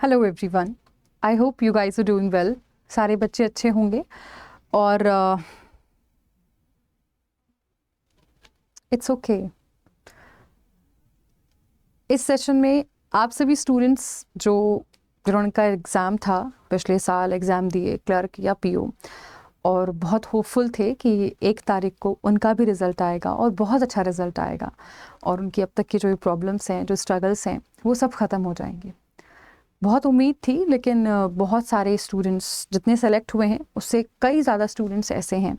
Hello everyone, I hope you guys are doing well. सारे बच्चे अच्छे होंगे और इट्स ओके। इस सेशन में आप सभी स्टूडेंट्स जिन्होंने का एग्ज़ाम था, पिछले साल एग्ज़ाम दिए क्लर्क या पीओ, और बहुत होपफुल थे कि 1 तारीख को उनका भी रिज़ल्ट आएगा और बहुत अच्छा रिज़ल्ट आएगा और उनकी अब तक की जो प्रॉब्लम्स हैं, जो स्ट्रगल्स हैं, वो सब ख़त्म हो जाएंगे। बहुत उम्मीद थी, लेकिन बहुत सारे स्टूडेंट्स जितने सेलेक्ट हुए हैं उससे कई ज़्यादा स्टूडेंट्स ऐसे हैं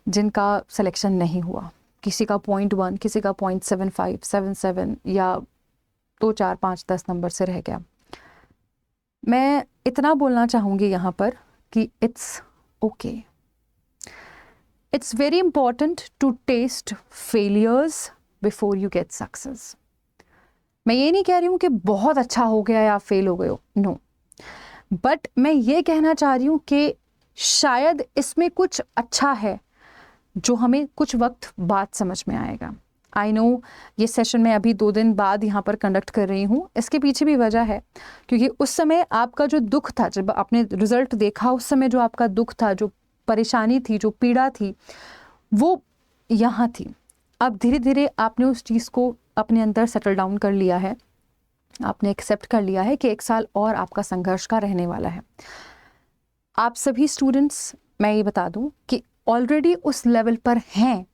जिनका सिलेक्शन नहीं हुआ। किसी का 0.1, किसी का 0.75, 77 या 2, 4, 5, 10 नंबर से रह गया। मैं इतना बोलना चाहूँगी यहाँ पर कि it's okay. It's very important to test failures before you get success. मैं ये नहीं कह रही हूँ कि बहुत अच्छा हो गया या आप फेल हो गए हो, नो, बट मैं ये कहना चाह रही हूँ कि शायद इसमें कुछ अच्छा है जो हमें कुछ वक्त बाद समझ में आएगा। आई नो ये सेशन मैं अभी 2 दिन बाद यहाँ पर कंडक्ट कर रही हूँ। इसके पीछे भी वजह है क्योंकि उस समय आपका जो दुख था, जब आपने रिजल्ट देखा, उस समय जो आपका दुख था, जो परेशानी थी, जो पीड़ा थी, वो यहाँ थी। अब धीरे धीरे आपने उस चीज़ को अपने अंदर सेटल डाउन कर लिया है, आपने एक्सेप्ट कर लिया है कि 1 साल और आपका संघर्ष का रहने वाला है। आप सभी स्टूडेंट्स, मैं ये बता दूं कि ऑलरेडी उस लेवल पर हैं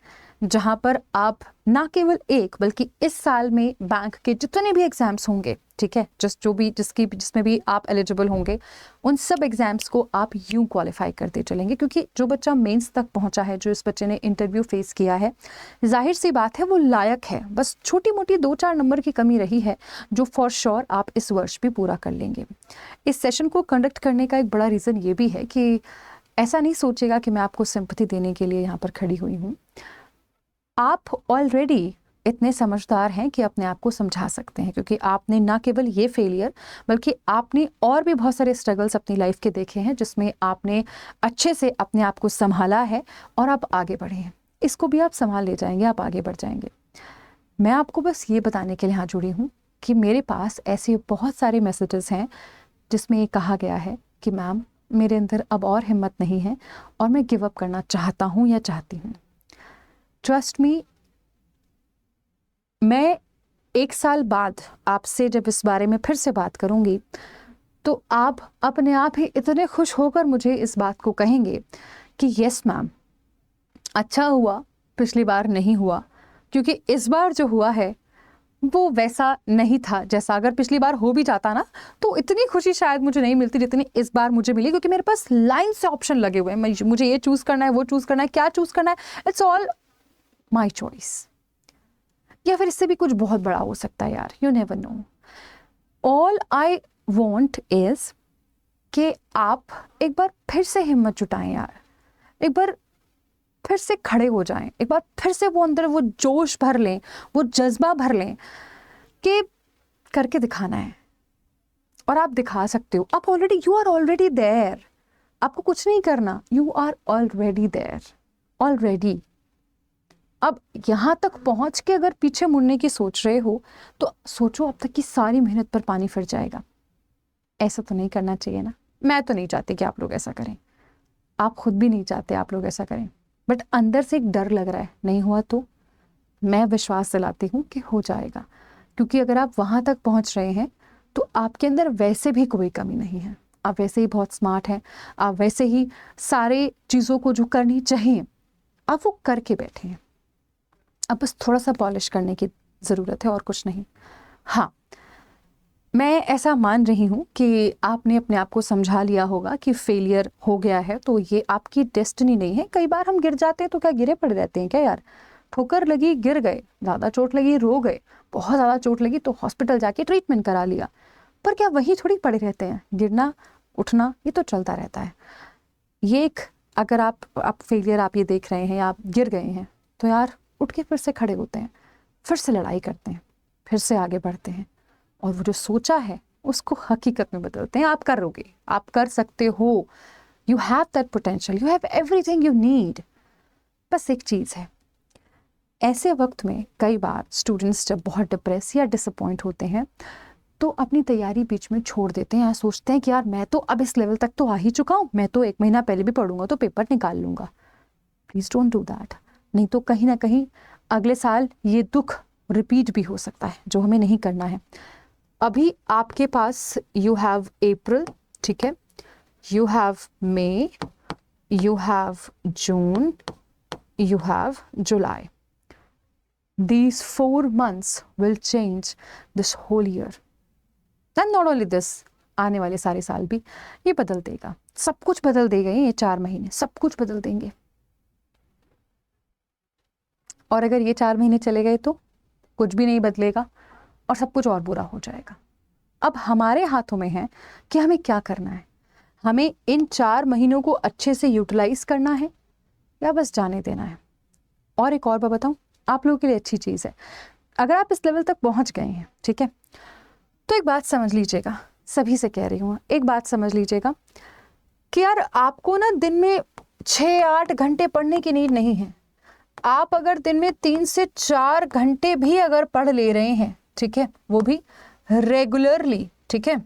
जहां पर आप ना केवल एक बल्कि इस साल में बैंक के जितने भी एग्जाम्स होंगे, ठीक है, जिसमें भी आप एलिजिबल होंगे, उन सब एग्जाम्स को आप यूं क्वालिफाई करते चलेंगे। क्योंकि जो बच्चा मेंस तक पहुंचा है, जो इस बच्चे ने इंटरव्यू फेस किया है, जाहिर सी बात है वो लायक है। बस छोटी मोटी 2-4 नंबर की कमी रही है जो फॉर श्योर आप इस वर्ष भी पूरा कर लेंगे। इस सेशन को कंडक्ट करने का एक बड़ा रीज़न ये भी है कि ऐसा नहीं सोचेगा कि मैं आपको सिंपैथी देने के लिए यहाँ पर खड़ी हुई हूँ। आप ऑलरेडी इतने समझदार हैं कि अपने आप को समझा सकते हैं, क्योंकि आपने ना केवल ये फेलियर बल्कि आपने और भी बहुत सारे स्ट्रगल्स अपनी लाइफ के देखे हैं जिसमें आपने अच्छे से अपने आप को संभाला है और आप आगे बढ़े हैं। इसको भी आप संभाल ले जाएंगे, आप आगे बढ़ जाएंगे। मैं आपको बस ये बताने के लिए यहाँ जुड़ी हूँ कि मेरे पास ऐसे बहुत सारे मैसेजेस हैं जिसमें ये कहा गया है कि मैम, मेरे अंदर अब और हिम्मत नहीं है और मैं गिव अप करना चाहता हूँ या चाहती हूँ। ट्रस्ट मी, मैं 1 साल बाद आपसे जब इस बारे में फिर से बात करूंगी तो आप अपने आप ही इतने खुश होकर मुझे इस बात को कहेंगे कि यस मैम, अच्छा हुआ पिछली बार नहीं हुआ, क्योंकि इस बार जो हुआ है वो वैसा नहीं था जैसा अगर पिछली बार हो भी जाता ना तो इतनी खुशी शायद मुझे नहीं मिलती जितनी इस बार मुझे मिली, क्योंकि मेरे पास लाइन से ऑप्शन लगे हुए हैं। मुझे ये चूज़ करना है, वो चूज़ करना है, क्या चूज़ करना है, इट्स ऑल माई चॉइस। या फिर इससे भी कुछ बहुत बड़ा हो सकता है यार, you never know. All I want is कि आप एक बार फिर से हिम्मत जुटाएं यार, एक बार फिर से खड़े हो जाएं, एक बार फिर से वो अंदर वो जोश भर लें, वो जज्बा भर लें कि करके दिखाना है। और आप दिखा सकते हो। आप already, you are already there. आपको कुछ नहीं करना, you are already there, already. अब यहाँ तक पहुँच के अगर पीछे मुड़ने की सोच रहे हो तो सोचो अब तक की सारी मेहनत पर पानी फिर जाएगा। ऐसा तो नहीं करना चाहिए ना। मैं तो नहीं चाहती कि आप लोग ऐसा करें, आप खुद भी नहीं चाहते आप लोग ऐसा करें, बट अंदर से एक डर लग रहा है नहीं हुआ तो। मैं विश्वास दिलाती हूँ कि हो जाएगा, क्योंकि अगर आप वहाँ तक पहुँच रहे हैं तो आपके अंदर वैसे भी कोई कमी नहीं है। आप वैसे ही बहुत स्मार्ट हैं, आप वैसे ही सारे चीज़ों को जो करनी चाहिए आप वो करके बैठे हैं। अब बस थोड़ा सा पॉलिश करने की ज़रूरत है और कुछ नहीं। हाँ, मैं ऐसा मान रही हूँ कि आपने अपने आप को समझा लिया होगा कि फेलियर हो गया है तो ये आपकी डेस्टिनी नहीं है। कई बार हम गिर जाते हैं तो क्या गिरे पड़ रहते हैं क्या यार? ठोकर लगी गिर गए, ज़्यादा चोट लगी रो गए, बहुत ज़्यादा चोट लगी तो हॉस्पिटल जाके ट्रीटमेंट करा लिया, पर क्या वहीं थोड़ी पड़े रहते हैं? गिरना उठना ये तो चलता रहता है। ये एक, अगर आप फेलियर आप ये देख रहे हैं या आप गिर गए हैं तो यार उठ के फिर से खड़े होते हैं, फिर से लड़ाई करते हैं, फिर से आगे बढ़ते हैं और वो जो सोचा है उसको हकीकत में बदलते हैं। आप करोगे, आप कर सकते हो। You have that potential, you have everything you need. बस एक चीज़ है, ऐसे वक्त में कई बार स्टूडेंट्स जब बहुत डिप्रेस या डिसअपॉइंट होते हैं तो अपनी तैयारी बीच में छोड़ देते हैं, सोचते हैं कि यार मैं तो अब इस लेवल तक तो आ ही चुका हूँ, मैं तो 1 महीना पहले भी पढ़ूंगा तो पेपर निकाल लूँगा। प्लीज़ डोंट डू दैट, नहीं तो कहीं ना कहीं अगले साल ये दुख रिपीट भी हो सकता है, जो हमें नहीं करना है। अभी आपके पास यू हैव अप्रैल, ठीक है, you have May, you have June, you have July. These 4 months will change this whole year. And not only this, आने वाले सारे साल भी ये बदल देगा, सब कुछ बदल देगा, ये 4 महीने सब कुछ बदल देंगे। और अगर ये 4 महीने चले गए तो कुछ भी नहीं बदलेगा और सब कुछ और बुरा हो जाएगा। अब हमारे हाथों में है कि हमें क्या करना है, हमें इन 4 महीनों को अच्छे से यूटिलाइज करना है या बस जाने देना है। और एक और बात बताऊं, आप लोगों के लिए अच्छी चीज़ है, अगर आप इस लेवल तक पहुंच गए हैं, ठीक है, तो एक बात समझ लीजिएगा, सभी से कह रही हूँ, एक बात समझ लीजिएगा कि यार आपको ना दिन में 6-8 घंटे पढ़ने की नीड नहीं है। आप अगर दिन में 3 से 4 घंटे भी अगर पढ़ ले रहे हैं, ठीक है, वो भी रेगुलरली, ठीक है,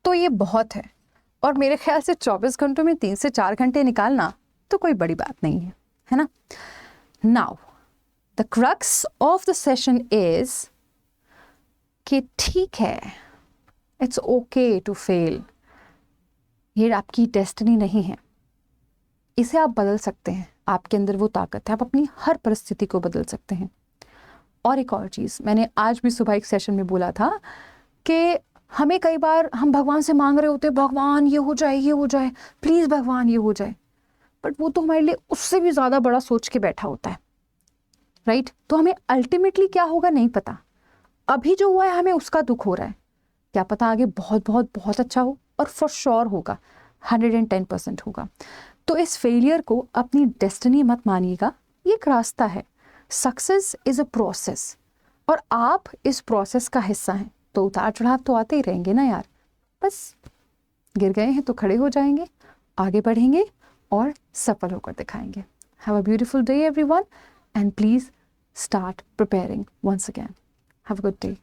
तो ये बहुत है। और मेरे ख्याल से 24 घंटों में 3 से 4 घंटे निकालना तो कोई बड़ी बात नहीं है ना। Now the crux of the session is कि ठीक है, इट्स ओके टू फेल, ये आपकी डेस्टिनी नहीं है, इसे आप बदल सकते हैं, आपके अंदर वो ताकत है, आप अपनी हर परिस्थिति को बदल सकते हैं। और एक और चीज़, मैंने आज भी सुबह एक सेशन में बोला था कि हमें कई बार हम भगवान से मांग रहे होते हैं, भगवान ये हो जाए, ये हो जाए, प्लीज़ भगवान ये हो जाए, बट वो तो हमारे लिए उससे भी ज़्यादा बड़ा सोच के बैठा होता है, राइट? तो हमें अल्टीमेटली क्या होगा नहीं पता, अभी जो हुआ है हमें उसका दुख हो रहा है, क्या पता आगे बहुत बहुत बहुत अच्छा हो, और फॉर श्योर होगा, 110% होगा। तो इस फेलियर को अपनी डेस्टिनी मत मानिएगा, ये एक रास्ता है। सक्सेस इज़ अ प्रोसेस और आप इस प्रोसेस का हिस्सा हैं, तो उतार चढ़ाव तो आते ही रहेंगे ना यार, बस गिर गए हैं तो खड़े हो जाएंगे, आगे बढ़ेंगे और सफल होकर दिखाएंगे। Have a beautiful day everyone and please start preparing once again. Have a good day.